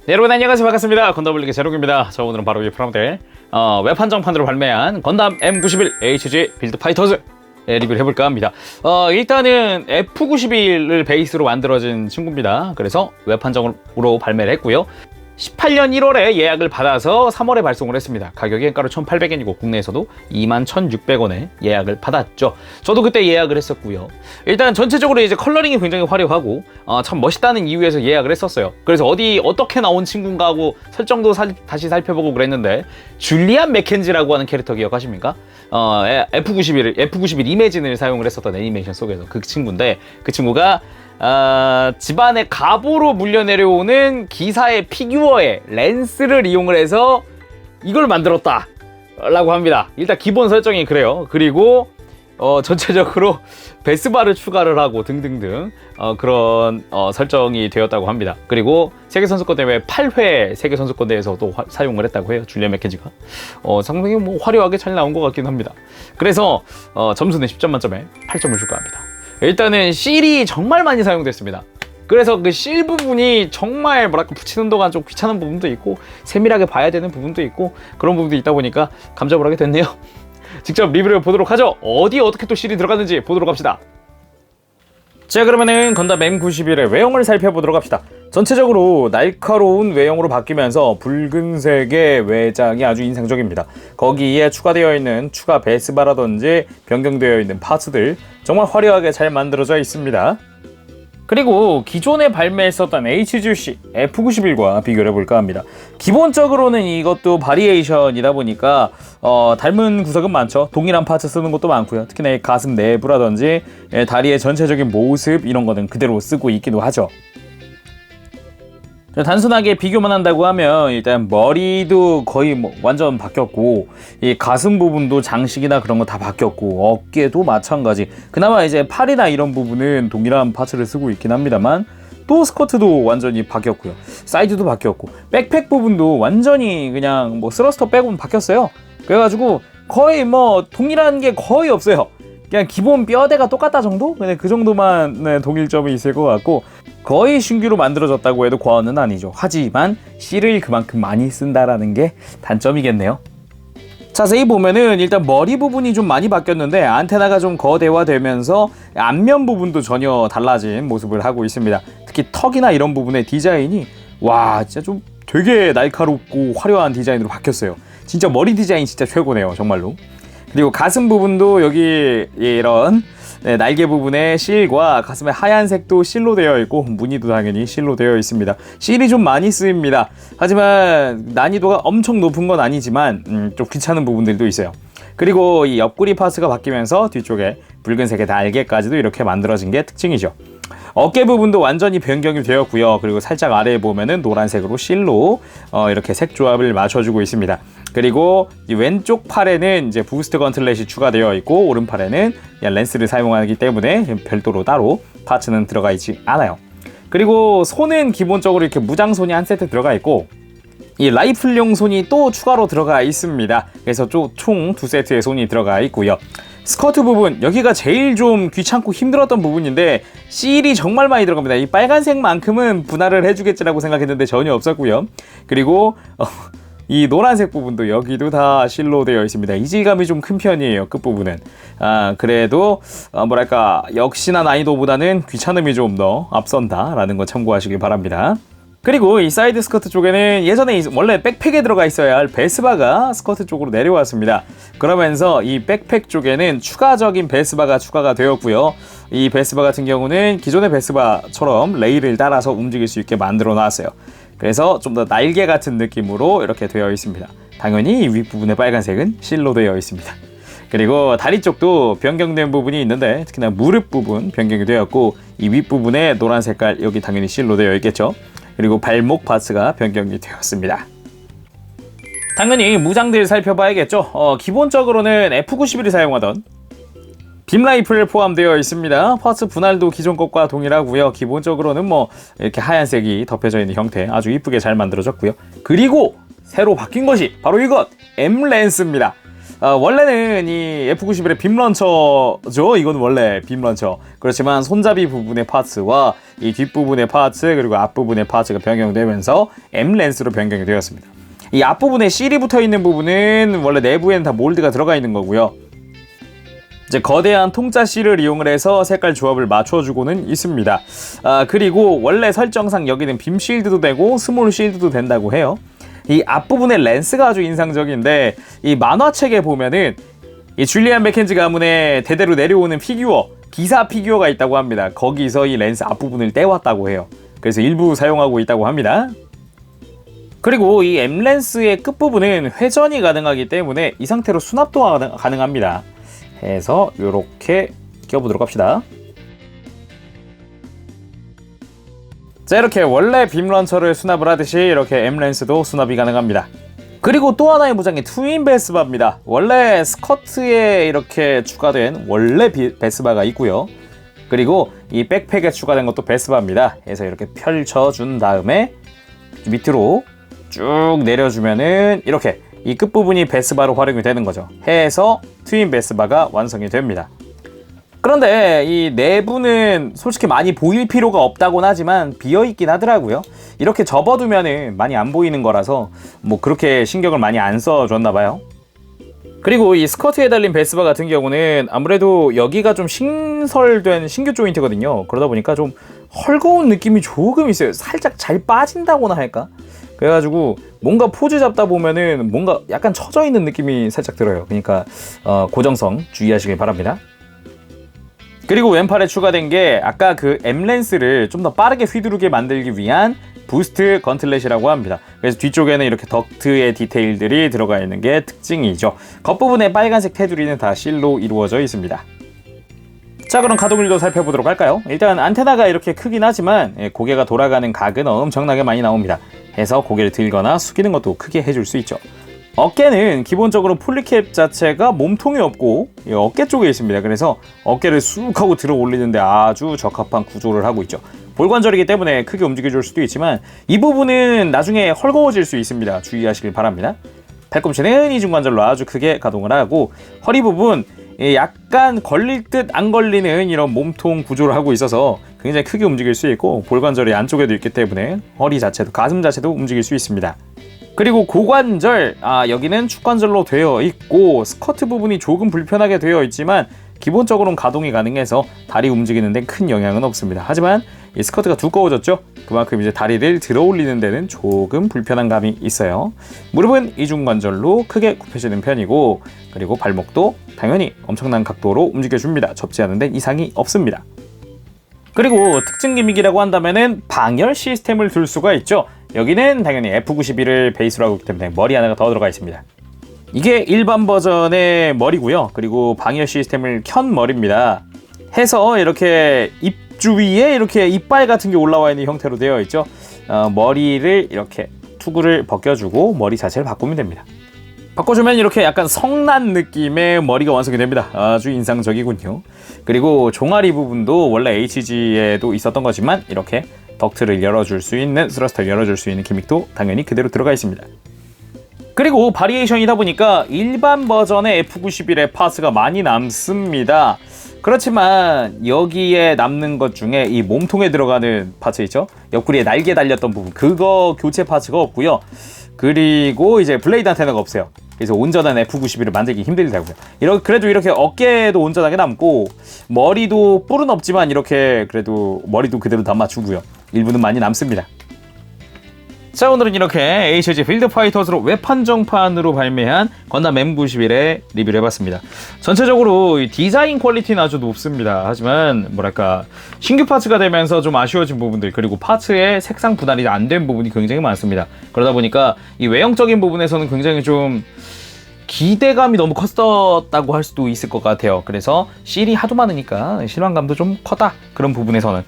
네, 여러분 안녕하세요. 반갑습니다. 건담블리기 제록입니다. 자, 오늘은 바로 이 프로모델 웹한정판으로 발매한 건담 M91 HG 빌드 파이터즈 리뷰를 해볼까 합니다. 일단은 F91을 베이스로 만들어진 친구입니다. 그래서 웹한정으로 발매를 했고요. 18년 1월에 예약을 받아서 3월에 발송을 했습니다. 가격이 한가로 1,800엔이고 국내에서도 21,600원에 예약을 받았죠. 저도 그때 예약을 했었고요. 일단 전체적으로 이제 컬러링이 굉장히 화려하고 참 멋있다는 이유에서 예약을 했었어요. 그래서 어떻게 나온 친구인가 하고 설정도 다시 살펴보고 그랬는데, 줄리안 맥켄지라고 하는 캐릭터 기억하십니까? F91 이매진을 사용을 했었던 애니메이션 속에서 그 친구인데, 그 친구가 집안의 갑오로 물려 내려오는 기사의 피규어의 렌스를 이용을 해서 이걸 만들었다 라고 합니다. 일단 기본 설정이 그래요. 그리고 전체적으로 베스바를 추가를 하고 등등등 그런 설정이 되었다고 합니다. 그리고 세계선수권 대회 8회 세계선수권 대회에서도 사용을 했다고 해요. 줄리안 맥켄지가 상당히 뭐 화려하게 잘 나온 것 같긴 합니다. 그래서 점수는 10점 만점에 8점을 줄까 합니다. 일단은 실이 정말 많이 사용됐습니다. 그래서 그 실 부분이 정말 뭐랄까 붙이는 동안 좀 귀찮은 부분도 있고 세밀하게 봐야 되는 부분도 있고 그런 부분도 있다 보니까 감잡을 하게 됐네요. 직접 리뷰를 보도록 하죠. 어떻게 또 실이 들어갔는지 보도록 합시다. 자, 그러면은 건담 M91의 외형을 살펴보도록 합시다. 전체적으로 날카로운 외형으로 바뀌면서 붉은색의 외장이 아주 인상적입니다. 거기에 추가되어 있는 추가 베스바라든지 변경되어 있는 파츠들 정말 화려하게 잘 만들어져 있습니다. 그리고 기존에 발매했었던 HGC F91과 비교를 해볼까 합니다. 기본적으로는 이것도 바리에이션이다 보니까 닮은 구석은 많죠. 동일한 파츠 쓰는 것도 많고요. 특히나 이 가슴 내부라든지 다리의 전체적인 모습 이런 거는 그대로 쓰고 있기도 하죠. 단순하게 비교만 한다고 하면 일단 머리도 거의 완전 바뀌었고, 이 가슴 부분도 장식이나 그런 거 다 바뀌었고, 어깨도 마찬가지. 그나마 이제 팔이나 이런 부분은 동일한 파츠를 쓰고 있긴 합니다만, 또 스커트도 완전히 바뀌었고요. 사이즈도 바뀌었고, 백팩 부분도 완전히 그냥 스러스터 빼고는 바뀌었어요. 그래가지고 거의 동일한 게 거의 없어요. 그냥 기본 뼈대가 똑같다 정도? 근데 그 정도만 동일점이 있을 것 같고, 거의 신규로 만들어졌다고 해도 과언은 아니죠. 하지만 실을 그만큼 많이 쓴다라는 게 단점이겠네요. 자세히 보면은 일단 머리 부분이 좀 많이 바뀌었는데, 안테나가 좀 거대화되면서 앞면 부분도 전혀 달라진 모습을 하고 있습니다. 특히 턱이나 이런 부분의 디자인이 진짜 좀 되게 날카롭고 화려한 디자인으로 바뀌었어요. 진짜 머리 디자인 진짜 최고네요, 정말로. 그리고 가슴 부분도 여기 이런 날개 부분에 실과 가슴에 하얀색도 실로 되어 있고, 무늬도 당연히 실로 되어 있습니다. 실이 좀 많이 쓰입니다. 하지만 난이도가 엄청 높은 건 아니지만 좀 귀찮은 부분들도 있어요. 그리고 이 옆구리 파츠가 바뀌면서 뒤쪽에 붉은색의 날개까지도 이렇게 만들어진 게 특징이죠. 어깨 부분도 완전히 변경이 되었고요. 그리고 살짝 아래에 보면은 노란색으로 실로 이렇게 색 조합을 맞춰주고 있습니다. 그리고 이 왼쪽 팔에는 이제 부스트 건틀렛이 추가되어 있고, 오른팔에는 렌스를 사용하기 때문에 별도로 따로 파츠는 들어가 있지 않아요. 그리고 손은 기본적으로 이렇게 무장손이 한 세트 들어가 있고, 이 라이플용 손이 또 추가로 들어가 있습니다. 그래서 총 2세트의 손이 들어가 있고요. 스커트 부분, 여기가 제일 좀 귀찮고 힘들었던 부분인데 실이 정말 많이 들어갑니다. 이 빨간색만큼은 분할을 해주겠지라고 생각했는데 전혀 없었고요. 그리고 이 노란색 부분도 여기도 다 실로 되어 있습니다. 이질감이 좀 큰 편이에요, 끝부분은. 그래도 뭐랄까 역시나 난이도보다는 귀찮음이 좀 더 앞선다라는 거 참고하시길 바랍니다. 그리고 이 사이드 스커트 쪽에는 예전에 원래 백팩에 들어가 있어야 할 베스바가 스커트 쪽으로 내려왔습니다. 그러면서 이 백팩 쪽에는 추가적인 베스바가 추가가 되었고요. 이 베스바 같은 경우는 기존의 베스바처럼 레일을 따라서 움직일 수 있게 만들어 놨어요. 그래서 좀 더 날개 같은 느낌으로 이렇게 되어 있습니다. 당연히 이 윗부분의 빨간색은 실로 되어 있습니다. 그리고 다리 쪽도 변경된 부분이 있는데, 특히나 무릎 부분 변경이 되었고, 이 윗부분에 노란 색깔 여기 당연히 실로 되어 있겠죠. 그리고 발목 파츠가 변경이 되었습니다. 당연히 무장들 살펴봐야겠죠. 기본적으로는 F91이 사용하던 빔 라이플 포함되어 있습니다. 파츠 분할도 기존 것과 동일하고요. 기본적으로는 이렇게 하얀색이 덮여져 있는 형태 아주 이쁘게 잘 만들어졌고요. 그리고 새로 바뀐 것이 바로 이것! M 렌스입니다. 원래는 이 F91의 빔 런처죠. 이건 원래 빔 런처. 그렇지만 손잡이 부분의 파츠와 이 뒷부분의 파츠 그리고 앞부분의 파츠가 변경되면서 M 렌스로 변경이 되었습니다. 이 앞부분에 실이 붙어 있는 부분은 원래 내부에는 다 몰드가 들어가 있는 거고요. 이제 거대한 통짜 실을 이용을 해서 색깔 조합을 맞춰주고는 있습니다. 그리고 원래 설정상 여기는 빔 실드도 되고 스몰 실드도 된다고 해요. 이 앞부분의 렌스가 아주 인상적인데 이 만화책에 보면은 이 줄리안 맥켄지 가문의 대대로 내려오는 피규어 기사 피규어가 있다고 합니다. 거기서 이 렌스 앞부분을 떼왔다고 해요. 그래서 일부 사용하고 있다고 합니다. 그리고 이 M 렌스의 끝부분은 회전이 가능하기 때문에 이 상태로 수납도 가능합니다. 해서 이렇게 끼워보도록 합시다. 자, 이렇게 원래 빔 런처를 수납을 하듯이 이렇게 M 렌스도 수납이 가능합니다. 그리고 또 하나의 무장이 트윈 베스바입니다. 원래 스커트에 이렇게 추가된 원래 베스바가 있고요. 그리고 이 백팩에 추가된 것도 베스바입니다. 그래서 이렇게 펼쳐준 다음에 밑으로 쭉 내려주면은 이렇게 이 끝부분이 베스바로 활용이 되는 거죠. 해서 트윈 베스바가 완성이 됩니다. 그런데 이 내부는 솔직히 많이 보일 필요가 없다고는 하지만 비어있긴 하더라고요. 이렇게 접어두면은 많이 안 보이는 거라서 뭐 그렇게 신경을 많이 안 써줬나 봐요. 그리고 이 스커트에 달린 베스바 같은 경우는 아무래도 여기가 좀 신설된 신규 조인트거든요. 그러다 보니까 좀 헐거운 느낌이 조금 있어요. 살짝 잘 빠진다고나 할까? 그래가지고 뭔가 포즈 잡다 보면은 뭔가 약간 처져 있는 느낌이 살짝 들어요. 그러니까 고정성 주의하시길 바랍니다. 그리고 왼팔에 추가된 게 아까 그 M 렌스를 좀 더 빠르게 휘두르게 만들기 위한 부스트 건틀렛이라고 합니다. 그래서 뒤쪽에는 이렇게 덕트의 디테일들이 들어가 있는 게 특징이죠. 겉부분의 빨간색 테두리는 다 실로 이루어져 있습니다. 자, 그럼 가동률도 살펴보도록 할까요? 일단 안테나가 이렇게 크긴 하지만 고개가 돌아가는 각은 엄청나게 많이 나옵니다. 해서 고개를 들거나 숙이는 것도 크게 해줄 수 있죠. 어깨는 기본적으로 폴리캡 자체가 몸통이 없고 어깨 쪽에 있습니다. 그래서 어깨를 쑥 하고 들어 올리는데 아주 적합한 구조를 하고 있죠. 볼관절이기 때문에 크게 움직여줄 수도 있지만 이 부분은 나중에 헐거워질 수 있습니다. 주의하시길 바랍니다. 팔꿈치는 이중관절로 아주 크게 가동을 하고 허리 부분 약간 걸릴 듯 안 걸리는 이런 몸통 구조를 하고 있어서 굉장히 크게 움직일 수 있고 볼관절이 안쪽에도 있기 때문에 허리 자체도 가슴 자체도 움직일 수 있습니다. 그리고 고관절, 여기는 축관절로 되어 있고 스커트 부분이 조금 불편하게 되어 있지만 기본적으로는 가동이 가능해서 다리 움직이는 데는 큰 영향은 없습니다. 하지만 이 스커트가 두꺼워졌죠? 그만큼 이제 다리를 들어 올리는 데는 조금 불편한 감이 있어요. 무릎은 이중관절로 크게 굽혀지는 편이고 그리고 발목도 당연히 엄청난 각도로 움직여줍니다. 접지 않는 데 이상이 없습니다. 그리고 특징 기믹이라고 한다면은 방열 시스템을 둘 수가 있죠. 여기는 당연히 F91을 베이스로 하고 있기 때문에 머리 하나가 더 들어가 있습니다. 이게 일반 버전의 머리고요. 그리고 방열 시스템을 켠 머리입니다. 해서 이렇게 입 주위에 이렇게 이빨 같은 게 올라와 있는 형태로 되어 있죠. 머리를 이렇게 투구를 벗겨주고 머리 자체를 바꾸면 됩니다. 바꿔주면 이렇게 약간 성난 느낌의 머리가 완성이 됩니다. 아주 인상적이군요. 그리고 종아리 부분도 원래 HG에도 있었던 거지만 이렇게 덕트를 열어줄 수 있는 스러스터를 열어줄 수 있는 기믹도 당연히 그대로 들어가 있습니다. 그리고 바리에이션이다 보니까 일반 버전의 F91의 파츠가 많이 남습니다. 그렇지만 여기에 남는 것 중에 이 몸통에 들어가는 파츠 있죠? 옆구리에 날개 달렸던 부분 그거 교체 파츠가 없고요. 그리고 이제 블레이드 안테나가 없어요. 그래서 온전한 F91을 만들기 힘들더라고요. 그래도 이렇게 어깨도 온전하게 남고 머리도 뿔은 없지만 이렇게 그래도 머리도 그대로 다 맞추고요. 일부는 많이 남습니다. 자, 오늘은 이렇게 HG 필드 파이터즈로 외판정판으로 발매한 건담 M91의 리뷰를 해봤습니다. 전체적으로 디자인 퀄리티는 아주 높습니다. 하지만 뭐랄까 신규 파츠가 되면서 좀 아쉬워진 부분들 그리고 파츠의 색상 분할이 안 된 부분이 굉장히 많습니다. 그러다 보니까 이 외형적인 부분에서는 굉장히 좀 기대감이 너무 컸었다고 할 수도 있을 것 같아요. 그래서 실이 하도 많으니까 실망감도 좀 컸다. 그런 부분에서는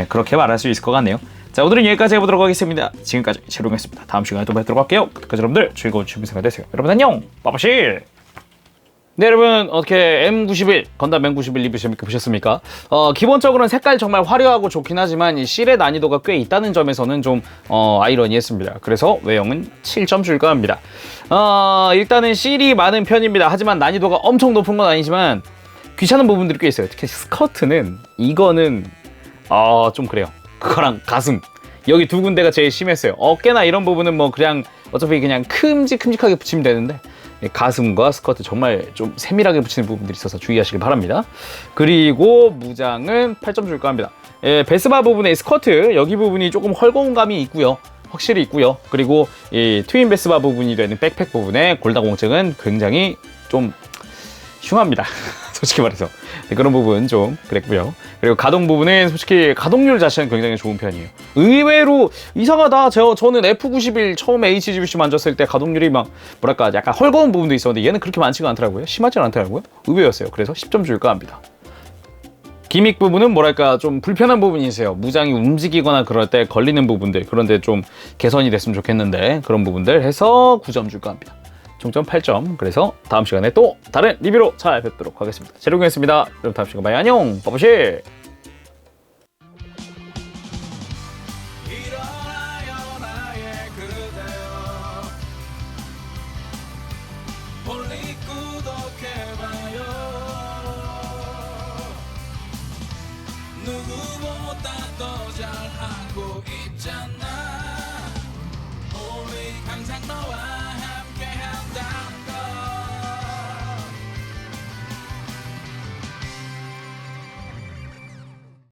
그렇게 말할 수 있을 것 같네요. 자, 오늘은 여기까지 해보도록 하겠습니다. 지금까지 제롱이었습니다. 다음 시간에 또 뵙도록 할게요. 그때까지 여러분들 즐거운 취미 생활 되세요. 여러분 안녕! 빠바실! 네, 여러분 어떻게 M91 건담 M91 리뷰 재밌게 보셨습니까? 기본적으로는 색깔 정말 화려하고 좋긴 하지만 이 실의 난이도가 꽤 있다는 점에서는 좀 아이러니했습니다. 그래서 외형은 7점 줄까 합니다. 일단은 실이 많은 편입니다. 하지만 난이도가 엄청 높은 건 아니지만 귀찮은 부분들이 꽤 있어요. 특히 스커트는 이거는 좀 그래요. 그거랑 가슴 여기 두 군데가 제일 심했어요. 어깨나 이런 부분은 뭐 그냥 어차피 그냥 큼직큼직하게 붙이면 되는데 가슴과 스커트 정말 좀 세밀하게 붙이는 부분들이 있어서 주의하시길 바랍니다. 그리고 무장은 8점 줄까 합니다. 베스바 부분의 스커트 여기 부분이 조금 헐거운 감이 있고요. 확실히 있고요. 그리고 이 트윈 베스바 부분이 되는 백팩 부분의 골다공증은 굉장히 좀 흉합니다. 솔직히 말해서 그런 부분 좀 그랬고요. 그리고 가동 부분은 솔직히 가동률 자체는 굉장히 좋은 편이에요. 의외로 이상하다. 저는 F91 처음에 HGBC 만졌을 때 가동률이 막 뭐랄까 약간 헐거운 부분도 있었는데 얘는 그렇게 많지가 않더라고요. 심하지 않더라고요. 의외였어요. 그래서 10점 줄까 합니다. 기믹 부분은 뭐랄까 좀 불편한 부분이 있어요. 무장이 움직이거나 그럴 때 걸리는 부분들 그런데 좀 개선이 됐으면 좋겠는데 그런 부분들 해서 9점 줄까 합니다. 총점 8점. 그래서 다음 시간에 또 다른 리뷰로 찾아뵙도록 하겠습니다. 제로경이었습니다. 여러분 다음 시간 봐요. 안녕. 빠바시. 누구보다 더 잘하고 있잖아. 우리 항상 너와